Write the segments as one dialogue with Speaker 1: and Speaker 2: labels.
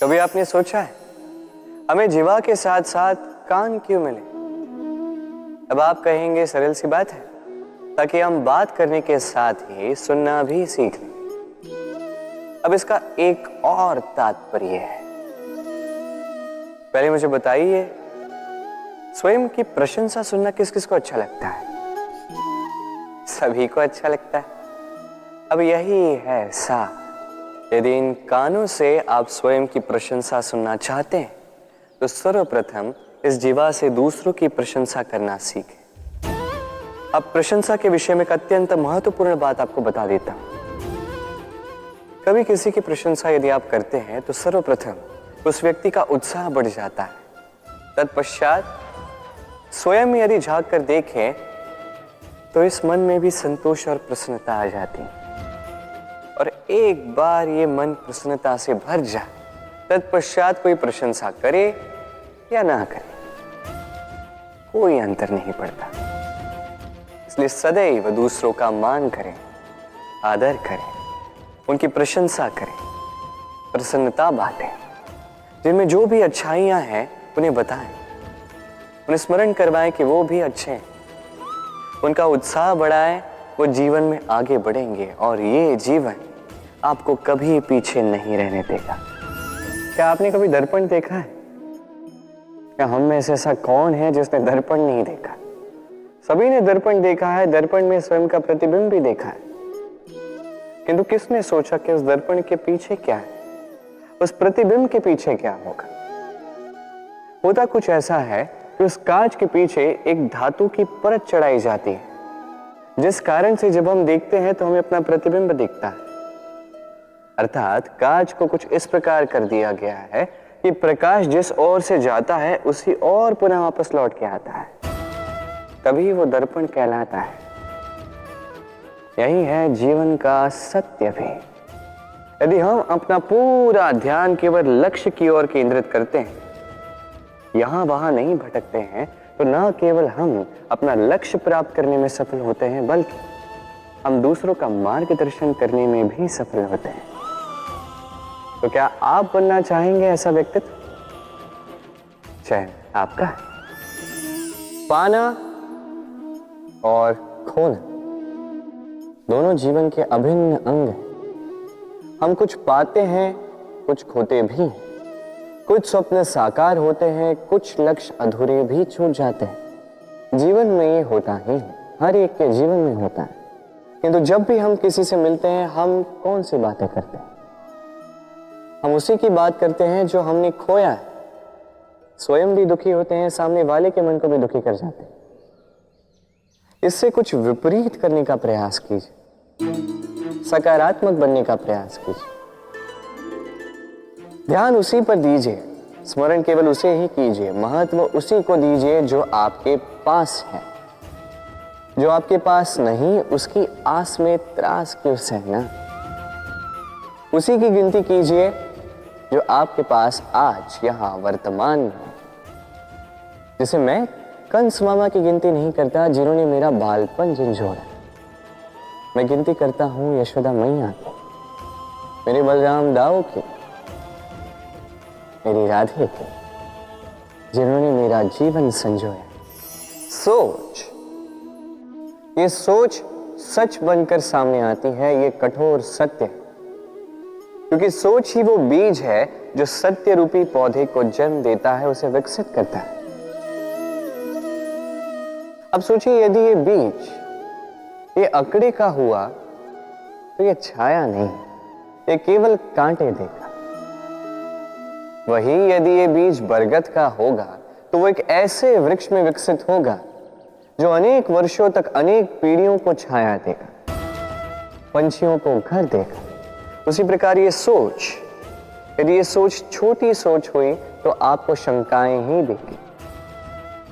Speaker 1: कभी आपने सोचा है हमें जीवा के साथ साथ कान क्यों मिले? अब आप कहेंगे सरल सी बात है, ताकि हम बात करने के साथ ही सुनना भी सीख लें। अब इसका एक और तात्पर्य है। पहले मुझे बताइए, स्वयं की प्रशंसा सुनना किस किस को अच्छा लगता है? सभी को अच्छा लगता है। अब यही है सार। यदि इन कानों से आप स्वयं की प्रशंसा सुनना चाहते हैं तो सर्वप्रथम इस जीवा से दूसरों की प्रशंसा करना सीखें। अब प्रशंसा के विषय में एक अत्यंत महत्वपूर्ण बात आपको बता देता हूं। कभी किसी की प्रशंसा यदि आप करते हैं तो सर्वप्रथम उस व्यक्ति का उत्साह बढ़ जाता है। तत्पश्चात स्वयं यदि झांक कर देखें तो इस मन में भी संतोष और प्रसन्नता आ जाती है। और एक बार ये मन प्रसन्नता से भर जाए, तत्पश्चात कोई प्रशंसा करे या ना करे, कोई अंतर नहीं पड़ता। इसलिए सदैव दूसरों का मान करें, आदर करें, उनकी प्रशंसा करें, प्रसन्नता बांटें। जिनमें जो भी अच्छाइयां हैं उन्हें बताएं, उन्हें स्मरण करवाएं कि वो भी अच्छे हैं। उनका उत्साह बढ़ाएं, वो जीवन में आगे बढ़ेंगे और ये जीवन आपको कभी पीछे नहीं रहने देगा। क्या आपने कभी दर्पण देखा है? क्या हम में से ऐसा कौन है जिसने दर्पण नहीं देखा? सभी ने दर्पण देखा है, दर्पण में स्वयं का प्रतिबिंब भी देखा है। किंतु किसने सोचा कि उस दर्पण के पीछे क्या है, उस प्रतिबिंब के पीछे क्या होगा? होता कुछ ऐसा है कि उस कांच के पीछे एक धातु की परत चढ़ाई जाती है, जिस कारण से जब हम देखते हैं तो हमें अपना प्रतिबिंब दिखता है। अर्थात कांच को कुछ इस प्रकार कर दिया गया है कि प्रकाश जिस ओर से जाता है उसी ओर पुनः वापस लौट के आता है, तभी वो दर्पण कहलाता है। यही है जीवन का सत्य भी। यदि हम अपना पूरा ध्यान केवल लक्ष्य की ओर केंद्रित करते हैं, यहां वहां नहीं भटकते हैं, तो न केवल हम अपना लक्ष्य प्राप्त करने में सफल होते हैं, बल्कि हम दूसरों का मार्गदर्शन करने में भी सफल होते हैं। तो क्या आप बनना चाहेंगे ऐसा व्यक्तित्व? चयन आपका है। पाना और खोना दोनों जीवन के अभिन्न अंग हैं। हम कुछ पाते हैं, कुछ खोते भी हैं। कुछ स्वप्न साकार होते हैं, कुछ लक्ष्य अधूरे भी छूट जाते हैं। जीवन में ये होता ही है, हर एक के जीवन में होता है। किंतु जब भी हम किसी से मिलते हैं, हम कौन सी बातें करते हैं? हम उसी की बात करते हैं जो हमने खोया है। स्वयं भी दुखी होते हैं, सामने वाले के मन को भी दुखी कर जाते हैं। इससे कुछ विपरीत करने का प्रयास कीजिए, सकारात्मक बनने का प्रयास कीजिए। ध्यान उसी पर दीजिए, स्मरण केवल उसे ही कीजिए, महत्व उसी को दीजिए जो आपके पास है। जो आपके पास नहीं, उसकी आस में त्रास क्यों सहना? उसी की गिनती कीजिए जो आपके पास आज यहां वर्तमान में है। जैसे मैं कंस मामा की गिनती नहीं करता जिन्होंने मेरा बालपन झंझोड़ा। मैं गिनती करता हूं यशोदा मैया की, मेरे बलराम दाऊ की, मेरी राधे की, जिन्होंने मेरा जीवन संजोया। सोच, ये सोच सच बनकर सामने आती है, ये कठोर सत्य है। क्योंकि सोच ही वो बीज है जो सत्य रूपी पौधे को जन्म देता है, उसे विकसित करता है। अब सोचिए, यदि ये बीज ये अकड़े का हुआ तो ये छाया नहीं, ये केवल कांटे देगा। वही यदि ये बीज बरगद का होगा तो वो एक ऐसे वृक्ष में विकसित होगा जो अनेक वर्षों तक अनेक पीढ़ियों को छाया देगा, पंछियों को घर देगा। उसी प्रकार ये सोच, यदि ये सोच छोटी सोच हुई तो आपको शंकाएं ही देगी।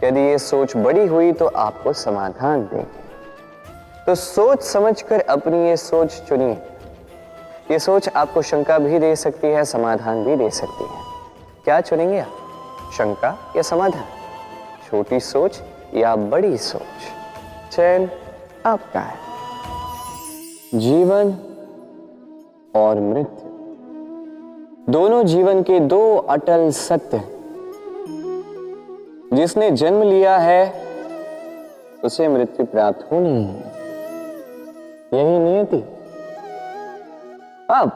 Speaker 1: यदि ये सोच बड़ी हुई तो आपको समाधान देगी। तो सोच समझकर अपनी ये सोच चुनिए। ये सोच आपको शंका भी दे सकती है, समाधान भी दे सकती है। क्या चुनेंगे आप, शंका या समाधान? छोटी सोच या बड़ी सोच? चयन आपका है। जीवन और मृत्यु दोनों जीवन के दो अटल सत्य। जिसने जन्म लिया है उसे मृत्यु प्राप्त होनी है, यही नियति। अब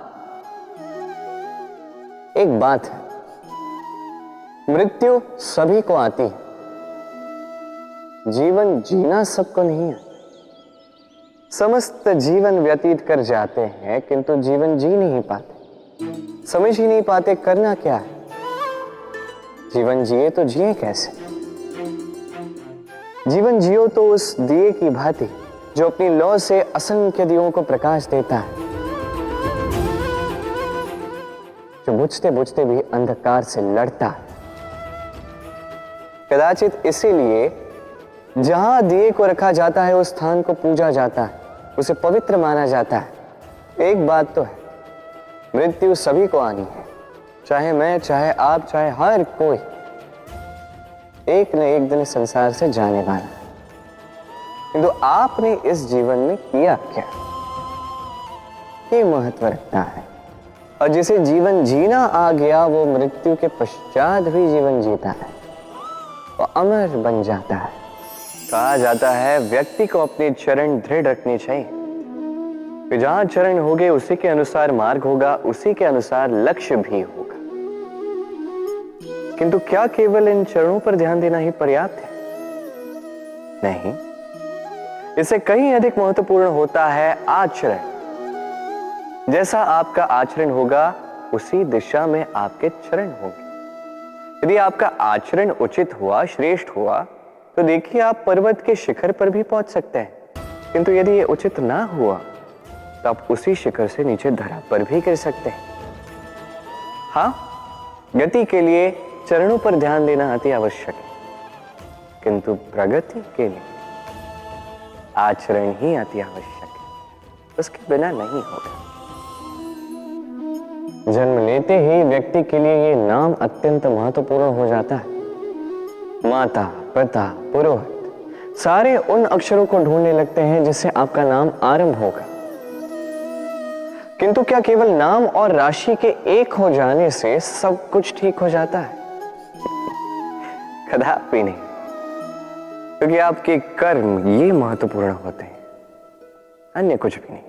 Speaker 1: एक बात है, मृत्यु सभी को आती है, जीवन जीना सबको नहीं है। समस्त जीवन व्यतीत कर जाते हैं किंतु जीवन जी नहीं पाते, समझ ही नहीं पाते करना क्या है। जीवन जिए तो जिए कैसे? जीवन जियो तो उस दिए की भांति जो अपनी लौ से असंख्य दियों को प्रकाश देता है, जो बुझते बुझते भी अंधकार से लड़ता है। कदाचित इसीलिए जहां दिए को रखा जाता है उस स्थान को पूजा जाता है, उसे पवित्र माना जाता है। एक बात तो है, मृत्यु सभी को आनी है, चाहे मैं, चाहे आप, चाहे हर कोई एक न एक दिन संसार से जाने वाला है। किंतु आपने इस जीवन में किया क्या, ये महत्व रखता है। और जिसे जीवन जीना आ गया वो मृत्यु के पश्चात भी जीवन जीता है, वो अमर बन जाता है। कहा जाता है व्यक्ति को अपने चरण दृढ़ रखने चाहिए, कि जहां चरण होंगे उसी के अनुसार मार्ग होगा, उसी के अनुसार लक्ष्य भी होगा। किंतु क्या केवल इन चरणों पर ध्यान देना ही पर्याप्त है? नहीं, इससे कहीं अधिक महत्वपूर्ण होता है आचरण। जैसा आपका आचरण होगा उसी दिशा में आपके चरण होंगे। यदि आपका आचरण उचित हुआ, श्रेष्ठ हुआ, तो देखिए आप पर्वत के शिखर पर भी पहुंच सकते हैं। किंतु यदि ये उचित ना हुआ तो आप उसी शिखर से नीचे धरा पर भी गिर सकते हैं। हाँ, गति के लिए चरणों पर ध्यान देना अति आवश्यक है, किंतु प्रगति के लिए आचरण ही अति आवश्यक है, उसके बिना नहीं होगा। जन्म लेते ही व्यक्ति के लिए ये नाम अत्यंत महत्वपूर्ण हो जाता है। माता, पिता, पुरोहित सारे उन अक्षरों को ढूंढने लगते हैं जिससे आपका नाम आरंभ होगा। किंतु क्या केवल नाम और राशि के एक हो जाने से सब कुछ ठीक हो जाता है? कदापि नहीं, क्योंकि आपके कर्म ये महत्वपूर्ण होते हैं, अन्य कुछ भी नहीं।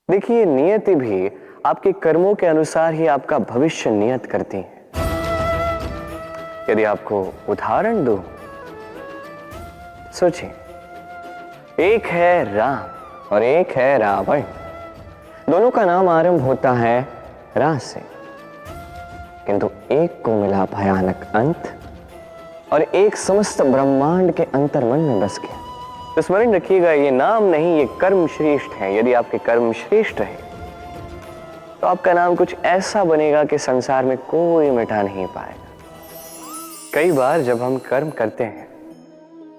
Speaker 1: देखिए, नियति भी आपके कर्मों के अनुसार ही आपका भविष्य नियत करती है। यदि आपको उदाहरण दूं, सोचिए, एक है राम और एक है रावण। दोनों का नाम आरंभ होता है रा से, किंतु एक को मिला भयानक अंत और एक समस्त ब्रह्मांड के अंतर्मन में बस गया। तो स्मरण रखिएगा, ये नाम नहीं, ये कर्म श्रेष्ठ है। यदि आपके कर्म श्रेष्ठ रहे तो आपका नाम कुछ ऐसा बनेगा कि संसार में कोई मिटा नहीं पाएगा। कई बार जब हम कर्म करते हैं,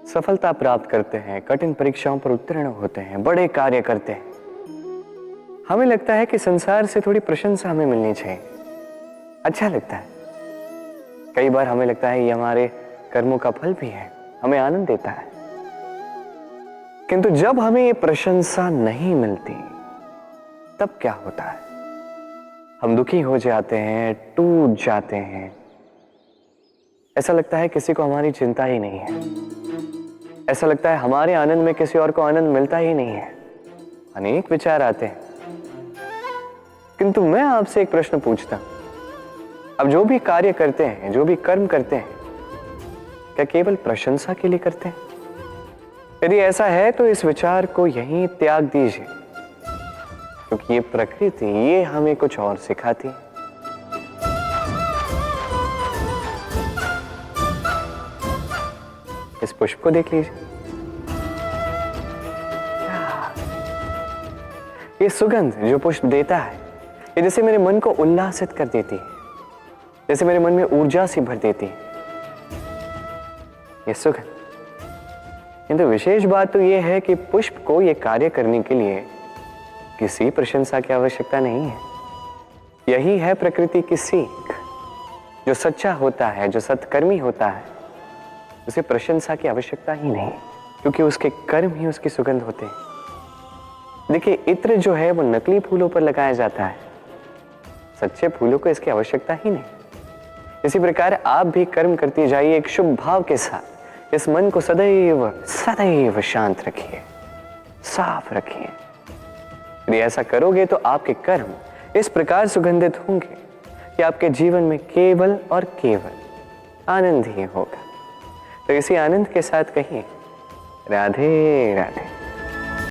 Speaker 1: सफलता प्राप्त करते हैं, कठिन परीक्षाओं पर उत्तीर्ण होते हैं, बड़े कार्य करते हैं, हमें लगता है कि संसार से थोड़ी प्रशंसा हमें मिलनी चाहिए, अच्छा लगता है। कई बार हमें लगता है ये हमारे कर्मों का फल भी है, हमें आनंद देता है। किंतु जब हमें ये प्रशंसा नहीं मिलती तब क्या होता है? हम दुखी हो जाते हैं, टूट जाते हैं। ऐसा लगता है किसी को हमारी चिंता ही नहीं है, ऐसा लगता है हमारे आनंद में किसी और को आनंद मिलता ही नहीं है। अनेक विचार आते हैं। किंतु मैं आपसे एक प्रश्न पूछता हूं, अब जो भी कार्य करते हैं, जो भी कर्म करते हैं, क्या केवल प्रशंसा के लिए करते हैं? यदि ऐसा है तो इस विचार को यहीं त्याग दीजिए, क्योंकि ये प्रकृति ये हमें कुछ और सिखाती है। इस पुष्प को देख लीजिए, ये सुगंध जो पुष्प देता है, ये जैसे मेरे मन को उल्लासित कर देती है, जैसे मेरे मन में ऊर्जा सी भर देती है ये सुगंध। किंतु विशेष बात तो यह है कि पुष्प को यह कार्य करने के लिए किसी प्रशंसा की आवश्यकता नहीं है। यही है प्रकृति की सीख। जो सच्चा होता है, जो सत्कर्मी होता है, उसे प्रशंसा की आवश्यकता ही नहीं, क्योंकि उसके कर्म ही उसकी सुगंध होते हैं। देखिए, इत्र जो है वो नकली फूलों पर लगाया जाता है, सच्चे फूलों को इसकी आवश्यकता ही नहीं। इसी प्रकार आप भी कर्म करती जाइए एक शुभ भाव के साथ। इस मन को सदैव सदैव शांत रखिए, साफ रखिए। यदि ऐसा करोगे तो आपके कर्म इस प्रकार सुगंधित होंगे कि आपके जीवन में केवल और केवल आनंद ही होगा। तो इसी आनंद के साथ कहिए राधे राधे।